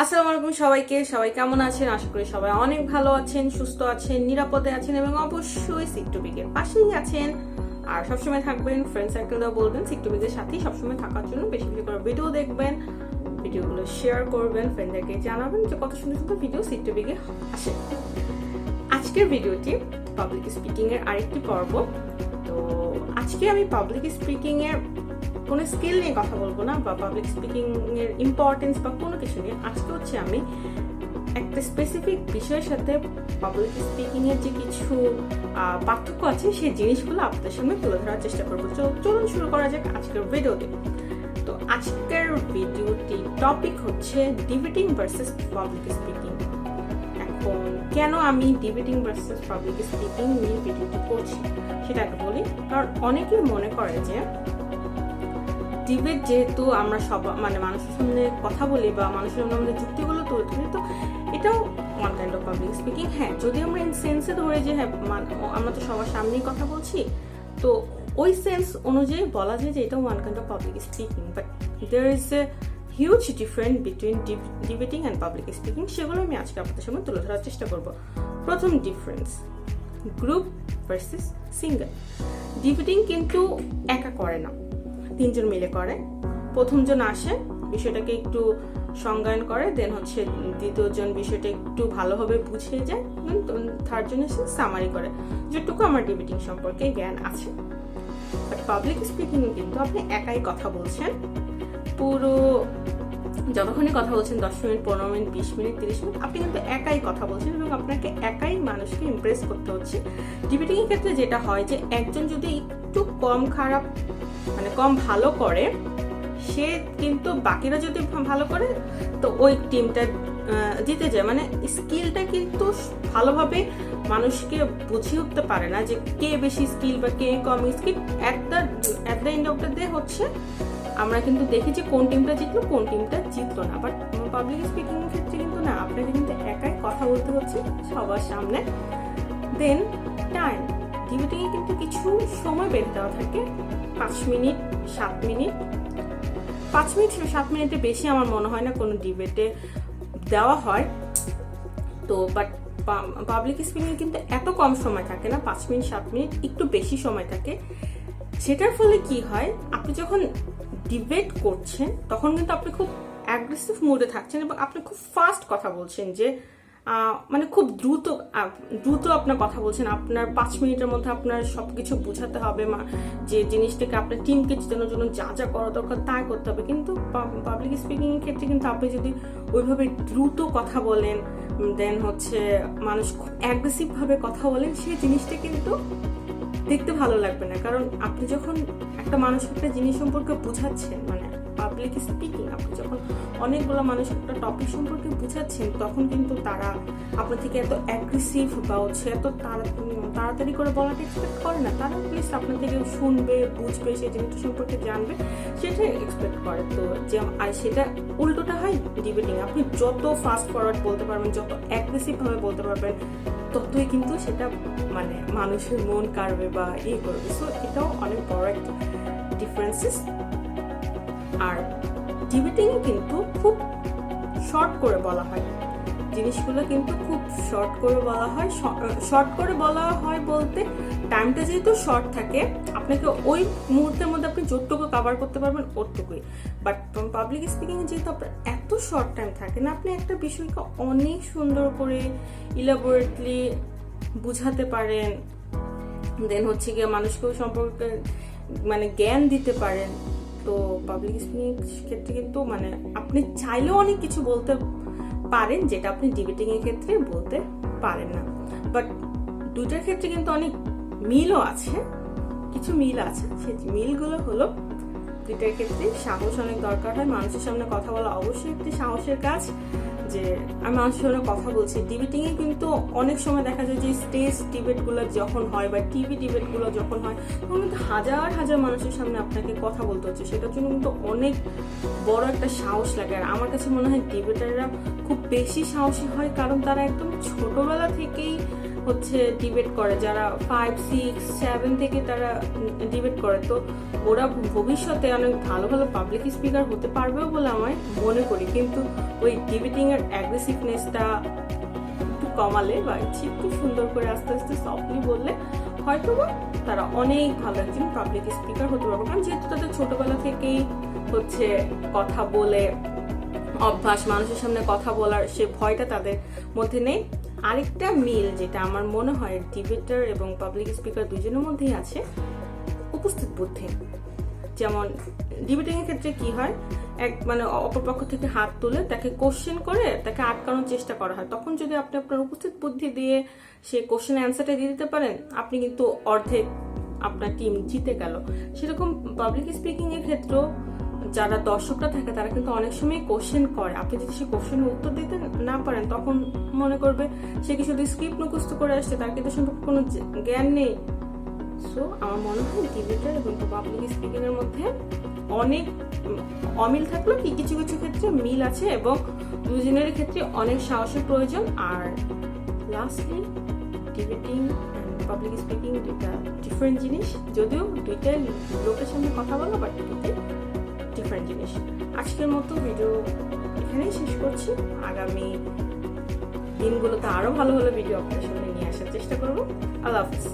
আসসালামু আলাইকুম সবাইকে। সবাই কেমন আছেন? আশা করি সবাই অনেক ভালো আছেন, সুস্থ আছেন, নিরাপদে আছেন এবং অবশ্যই সিকটপিকের পাশেই আছেন। আর সবসময় থাকবেন, ফ্রেন্ড সার্কেলটাও বলবেন সিকটপিকের সাথেই সবসময় থাকার জন্য। বেশি বেশি করে ভিডিও দেখবেন, ভিডিওগুলো শেয়ার করবেন, ফ্রেন্ডদেরকে জানাবেন যে কত সুন্দর সুন্দর ভিডিও সিকটপিকে আসে। আজকের ভিডিওটি পাবলিক স্পিকিং এর আরেকটি পর্ব। তো আজকে আমি পাবলিক স্পিকিং এর কোনো স্কিল নিয়ে কথা বলবো না, বা পাবলিক স্পিকিং এর ইম্পর্টেন্স বা কোনো কিছু নিয়ে। আজকে হচ্ছে আমি একটা স্পেসিফিক বিষয়ের সাথে পাবলিক স্পিকিং এর যে কিছু পার্থক্য আছে সেই জিনিসগুলো আপনাদের সামনে তুলে ধরার চেষ্টা করবো। চলুন শুরু করা যাক আজকের ভিডিওটি। তো আজকের ভিডিওটি টপিক হচ্ছে ডিবেটিং ভার্সেস পাবলিক স্পিকিং। এখন কেন আমি ডিবেটিং ভার্সেস পাবলিক স্পিকিং নিয়ে ভিডিওটি করছি সেটা একটু বলি। কারণ অনেকেই মনে করে যে ডিবেট যেহেতু আমরা সব মানুষের সামনে কথা বলি বা মানুষের সামনে আমাদের যুক্তিগুলো তুলে ধরি, তো এটাও one kind of public speaking. হ্যাঁ, যদি আমরা ইন সেন্সে ধরে যে হ্যাঁ আমরা তো সবার সামনেই কথা বলছি, তো ওই সেন্স অনুযায়ী বলা যায় যে এটা one kind of public speaking. But there is a huge difference between debating and public speaking. সেগুলো আমি আজকে আপনাদের সামনে তুলে ধরার চেষ্টা করব। প্রথম difference, group versus single. Debating কিন্তু একা করে না, তিনজন মিলে করে। প্রথমজন আসে, বিষয়টাকে একটু সংজ্ঞায়ন করে, দেন হচ্ছে দ্বিতীয়জন বিষয়টা একটু ভালোভাবে বুঝিয়ে যায়, থার্ড জন এসে সামারি করে, যেটুকু আমার ডিবেটিং সম্পর্কে জ্ঞান আছে। বাট পাবলিক স্পিকিং কিন্তু আপনি একাই কথা বলছেন, পুরো যতক্ষণই কথা বলছেন 10 মিনিট, 15 মিনিট, 20 মিনিট, 30 মিনিট, আপনি কিন্তু একাই কথা বলছেন এবং আপনাকে একাই মানুষকে ইমপ্রেস করতে হচ্ছে। ডিবেটিং এর ক্ষেত্রে যেটা হয় যে একজন যদি একটু কম খারাপ কম ভালো করে, সে কিন্তু বাকিরা যদি ভালো করে তো ওই টিমটা জিতে যায়। স্কিলটা কিন্তু ভালোভাবে মানুষকে বুঝিয়ে উঠতে পারে না যে কে বেশি স্কিল বা কে কম skill. At the end of the day হচ্ছে আমরা কিন্তু দেখি যে কোন টিমটা জিতলো, কোন টিমটা জিতলো না। বাট পাবলিক স্পিকিং এর ক্ষেত্রে কিন্তু না, আপনাকে কিন্তু একাই কথা বলতে হচ্ছে সবার সামনে। দেন টাইম, ডিবেটিং এ কিন্তু কিছু সময় বেঁধে দেওয়া থাকে, 5 মিনিট, 7 মিনিট। 5 মিনিট 7 মিনিটের বেশি আমার মনে হয় না কোনো ডিবেটে দেওয়া হয়। তো বাট পাবলিক স্পিকিং কিন্তু এত কম সময় থাকে না, 5 মিনিট 7 মিনিট, একটু বেশি সময় থাকে। সেটার ফলে কি হয়, আপনি যখন ডিবেট করছেন তখন কিন্তু আপনি খুব অ্যাগ্রেসিভ মুডে থাকছেন এবং আপনি খুব ফাস্ট কথা বলছেন, যে খুব দ্রুত আপনার কথা বলছেন। আপনার 5 মিনিটের মধ্যে আপনার সবকিছু বোঝাতে হবে, যে জিনিসটাকে আপনার টিমকে জেতানোর জন্য যা যা করা দরকার তাই করতে হবে। কিন্তু পাবলিক স্পিকিং এর ক্ষেত্রে কিন্তু আপনি যদি ওইভাবে দ্রুত কথা বলেন, দেন হচ্ছে মানুষ খুব অ্যাগ্রেসিভ ভাবে কথা বলেন, সেই জিনিসটা কিন্তু দেখতে ভালো লাগবে না। কারণ আপনি যখন একটা মানুষকে একটা জিনিস সম্পর্কে বুঝাচ্ছেন, পাবলিক স্পিকিং, আপনি যখন অনেকগুলো মানুষ একটা টপিক সম্পর্কে বুঝাচ্ছেন, তখন কিন্তু তারা আপনার থেকে এত অ্যাগ্রেসিভ বা হচ্ছে এত তাড়াতাড়ি করে বলাটা এক্সপেক্ট করে না। তারা প্লিজ আপনার থেকে শুনবে, বুঝবে, সেই জিনিসটা সম্পর্কে জানবে, সেটাই এক্সপেক্ট করে। তো আর সেটা উল্টোটা হয় ডিবেটিং। আপনি যত ফাস্ট ফরওয়ার্ড বলতে পারবেন, যত অ্যাগ্রেসিভ ভাবে বলতে পারবেন, ততই কিন্তু সেটা মানুষের মন কাড়বে বা করবে। সো এটাও অনেক বড় একটা ডিফারেন্সেস। আর ডিবেটিং কিন্তু খুব শর্ট করে বলা হয় জিনিসগুলো, কিন্তু খুব শর্ট করে বলা হয়। শর্ট করে বলা হয় বলতে টাইমটা যেহেতু শর্ট থাকে, আপনাকে ওই মুহূর্তের মধ্যে আপনি যতটুকু কভার করতে পারবেন ওটুকুই। বাট পাবলিক স্পিকিং যেহেতু আপনার এত শর্ট টাইম থাকে না, আপনি একটা বিষয়কে অনেক সুন্দর করে ইলাবোরেটলি বুঝাতে পারেন, দেন হচ্ছে গিয়ে মানুষকে সম্পর্কে জ্ঞান দিতে পারেন। তো পাবলিক স্পিকিং ক্ষেত্রে কিন্তু আপনি চাইলেও অনেক কিছু বলতে পারেন, যেটা আপনি ডিবেটিং এর ক্ষেত্রে বলতে পারেন না। বাট দুইটার ক্ষেত্রে কিন্তু অনেক মিলও আছে, কিছু মিল আছে। সেই মিলগুলো হলো, দুইটার ক্ষেত্রে সাহস অনেক দরকার হয়। মানুষের সামনে কথা বলা অবশ্যই একটি সাহসের কাজ, যে আমি মানুষের সামনে কথা বলছি। ডিবেটিং এ কিন্তু অনেক সময় দেখা যায় যে স্টেজ ডিবেট গুলো যখন হয় বা টিভি ডিবেট গুলো যখন হয়, তখন কিন্তু হাজার হাজার মানুষের সামনে আপনাকে কথা বলতে হচ্ছে। সেটার জন্য কিন্তু অনেক বড় একটা সাহস লাগে। আর আমার কাছে মনে হয় ডিবেটাররা খুব বেশি সাহসী হয়, কারণ তারা একদম ছোটবেলা থেকেই হচ্ছে ডিবেট করে, যারা 5, 6, 7 থেকে তারা ডিবেট করে, তো ওরা ভবিষ্যতে অনেক ভালো ভালো পাবলিক স্পিকার হতে পারবেও বলে আমি মনে করি। কিন্তু ওই ডিবেটিং এর অ্যাগ্রেসিভনেসটা একটু কমালে বা একটু সুন্দর করে আস্তে আস্তে সফটলি বললে হয়তো তারা অনেক ভালো একজন পাবলিক স্পিকার হতে পারবে। কারণ যেহেতু তাদের ছোটবেলা থেকেই হচ্ছে কথা বলে অভ্যাস, মানুষের সামনে কথা বলার সে ভয়টা তাদের মধ্যে নেই। আরেকটা মিল যেটা আমার মনে হয় ডিবেটার এবং পাবলিক স্পিকার দুজনের মধ্যেই আছে, উপস্থিত বুদ্ধি। যেমন ডিবেটিং এর ক্ষেত্রে কি হয়, মানে অপরপক্ষ থেকে হাত তুলে তাকে কোশ্চেন করে তাকে আটকানোর চেষ্টা করা হয়, তখন যদি আপনি আপনার উপস্থিত বুদ্ধি দিয়ে সে কোশ্চেন অ্যান্সারটা দিয়ে দিতে পারেন, আপনি কিন্তু অর্ধেক আপনার টিম জিতে গেল। সেরকম পাবলিক স্পিকিং এর ক্ষেত্রেও যারা দর্শকরা থাকে তারা কিন্তু অনেক সময় কোশ্চেন করে, আপনি যদি সেই কোশ্চেনের উত্তর দিতে না পারেন তখন মনে করবে সে কি শুধু স্ক্রিপ্ট মুখস্থ করে আসছে, তার কিন্তু সম্পর্কে কোনো জ্ঞান নেই। সো আমার মনে হয় ডিবেটার এবং পাবলিক স্পিকিং এর মধ্যে অনেক অমিল থাকলেও কি কিছু কিছু ক্ষেত্রে মিল আছে, এবং দুজনের ক্ষেত্রে অনেক সাহসের প্রয়োজন। আর lastly debating and public speaking দুইটা ডিফারেন্ট জিনিস, যদিও দুইটাই লোকের সামনে কথা বলা, বাট দুইটাই ডিফারেন্ট জিনিস। আজকের মতো ভিডিও এখানেই শেষ করছি। আগামী দিনগুলোতে আরো ভালো ভালো ভিডিও আপনাদের সামনে নিয়ে আসার চেষ্টা করবো। আল্লাহ হাফিজ।